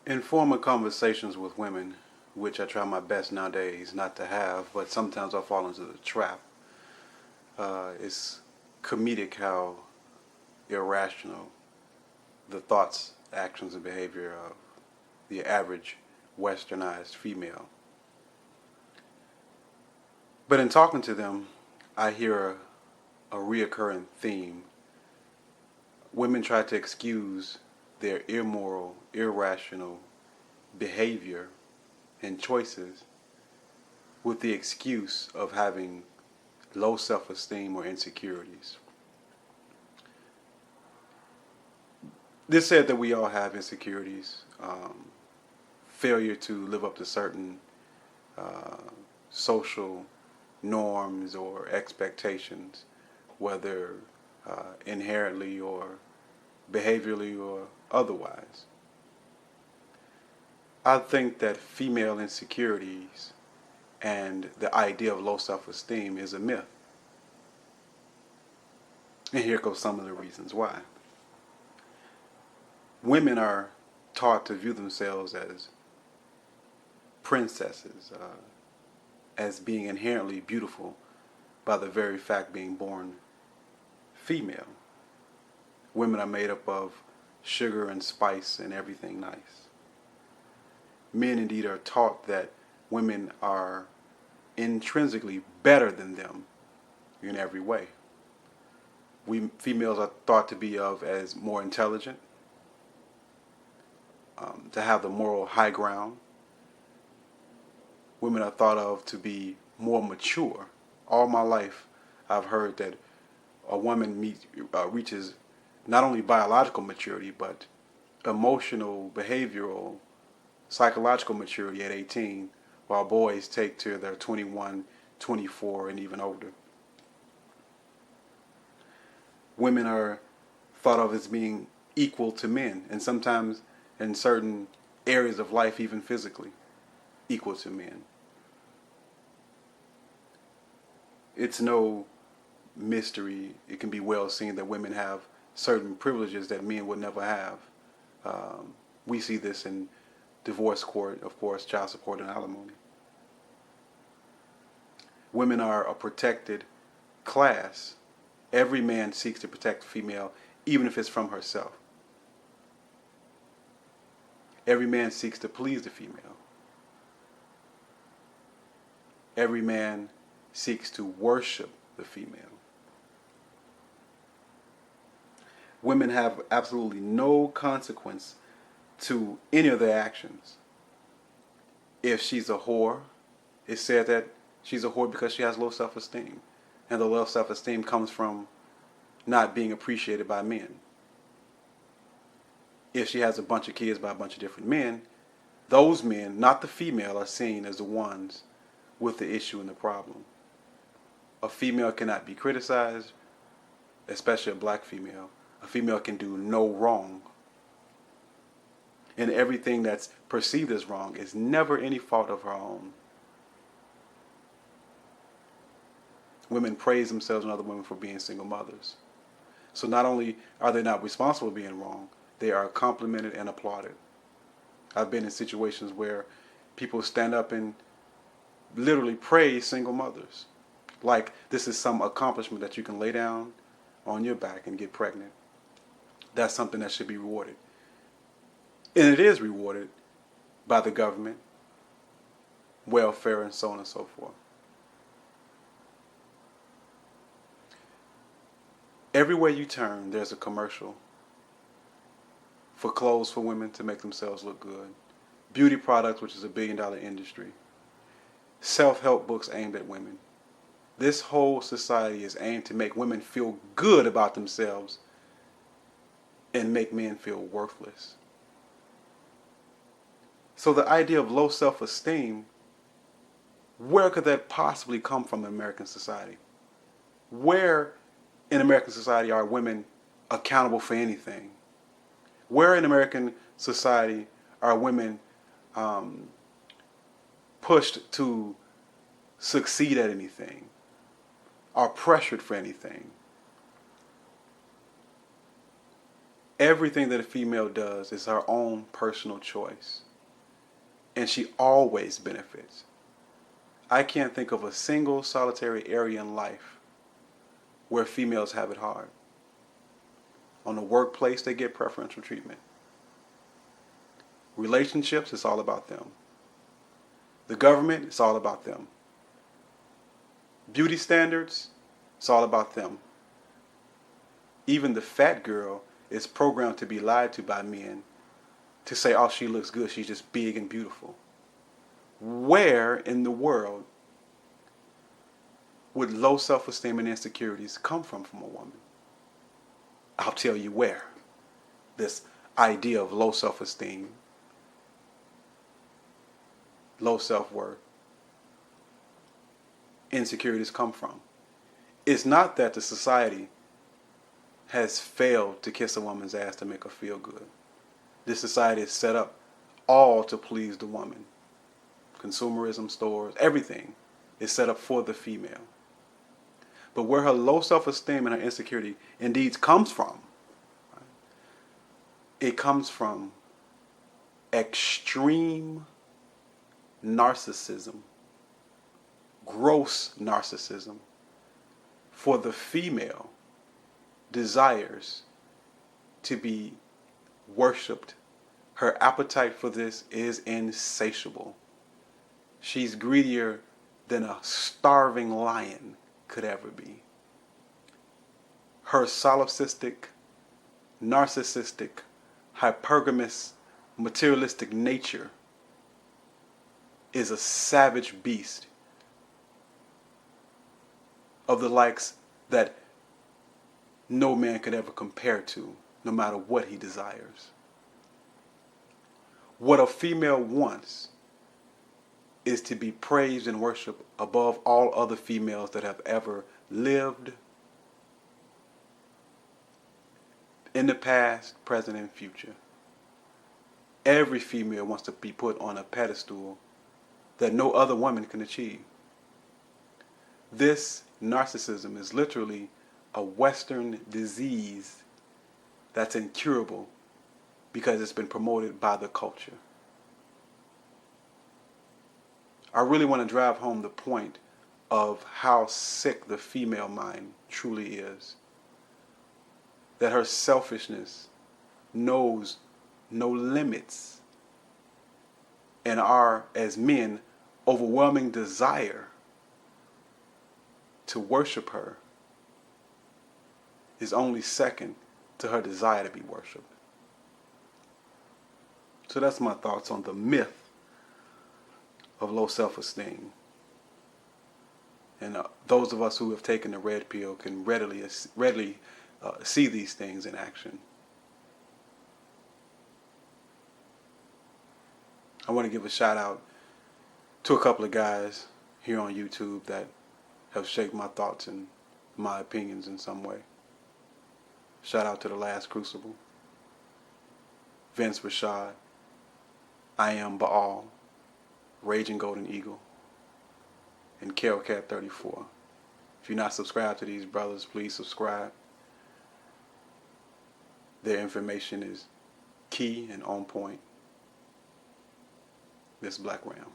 In former conversations with women, which I try my best nowadays not to have, but sometimes I fall into the trap, it's comedic how irrational the thoughts, actions, and behavior of the average westernized female. But in talking to them, I hear a reoccurring theme. Women try to excuse their immoral, irrational behavior and choices with the excuse of having low self-esteem or insecurities. This said that we all have insecurities, failure to live up to certain social norms or expectations, whether inherently or behaviorally or otherwise. I think that female insecurities and the idea of low self-esteem is a myth. And here goes some of the reasons why. Women are taught to view themselves as princesses, as being inherently beautiful by the very fact being born female. Women are made up of sugar and spice and everything nice. Men indeed are taught that women are intrinsically better than them in every way. We females are thought to be of as more intelligent, to have the moral high ground. Women are thought of to be more mature. All my life, I've heard that a woman reaches not only biological maturity, but emotional, behavioral, psychological maturity at 18, while boys take to their 21, 24, and even older. Women are thought of as being equal to men, and sometimes in certain areas of life, even physically, equal to men. It's no mystery. It can be well seen that women have certain privileges that men would never have. We see this in divorce court, of course, child support and alimony. Women are a protected class. Every man seeks to protect the female, even if it's from herself. Every man seeks to please the female. Every man seeks to worship the female. Women have absolutely no consequence to any of their actions. If she's a whore, it's said that she's a whore because she has low self-esteem. And the low self-esteem comes from not being appreciated by men. If she has a bunch of kids by a bunch of different men, those men, not the female, are seen as the ones with the issue and the problem. A female cannot be criticized, especially a black female. A female can do no wrong. And everything that's perceived as wrong is never any fault of her own. Women praise themselves and other women for being single mothers. So not only are they not responsible for being wrong, they are complimented and applauded. I've been in situations where people stand up and literally praise single mothers. Like this is some accomplishment that you can lay down on your back and get pregnant. That's something that should be rewarded. And it is rewarded by the government, welfare, and so on and so forth. Everywhere you turn, there's a commercial for clothes for women to make themselves look good. Beauty products, which is a billion-dollar industry. Self-help books aimed at women. This whole society is aimed to make women feel good about themselves and make men feel worthless. So the idea of low self-esteem, where could that possibly come from in American society? Where in American society are women accountable for anything? Where in American society are women pushed to succeed at anything, are pressured for anything? Everything that a female does is her own personal choice. And she always benefits. I can't think of a single solitary area in life where females have it hard. On the workplace, they get preferential treatment. Relationships, it's all about them. The government, it's all about them. Beauty standards, it's all about them. Even the fat girl is programmed to be lied to by men to say, oh, she looks good, she's just big and beautiful. Where in the world would low self-esteem and insecurities come from a woman? I'll tell you where. This idea of low self-esteem, low self-worth, insecurities come from. It's not that the society has failed to kiss a woman's ass to make her feel good. This society is set up all to please the woman. Consumerism, stores, everything is set up for the female. But where her low self-esteem and her insecurity indeed comes from, right, it comes from extreme narcissism, gross narcissism, for the female desires to be worshipped. Her appetite for this is insatiable. She's greedier than a starving lion could ever be. Her solipsistic, narcissistic, hypergamous, materialistic nature is a savage beast of the likes that no man could ever compare to, no matter what he desires. What a female wants is to be praised and worshipped above all other females that have ever lived in the past, present, and future. Every female wants to be put on a pedestal that no other woman can achieve. This narcissism is literally a Western disease that's incurable because it's been promoted by the culture. I really want to drive home the point of how sick the female mind truly is. That her selfishness knows no limits, and our, as men, overwhelming desire to worship her is only second to her desire to be worshipped. So that's my thoughts on the myth of low self-esteem. And those of us who have taken the red pill can readily see these things in action. I want to give a shout out to a couple of guys here on YouTube that have shaped my thoughts and my opinions in some way. Shout out to The Last Crucible, Vince Rashad, I Am Baal, Raging Golden Eagle, and Carolcat34. If you're not subscribed to these brothers, please subscribe. Their information is key and on point. This is Blackram.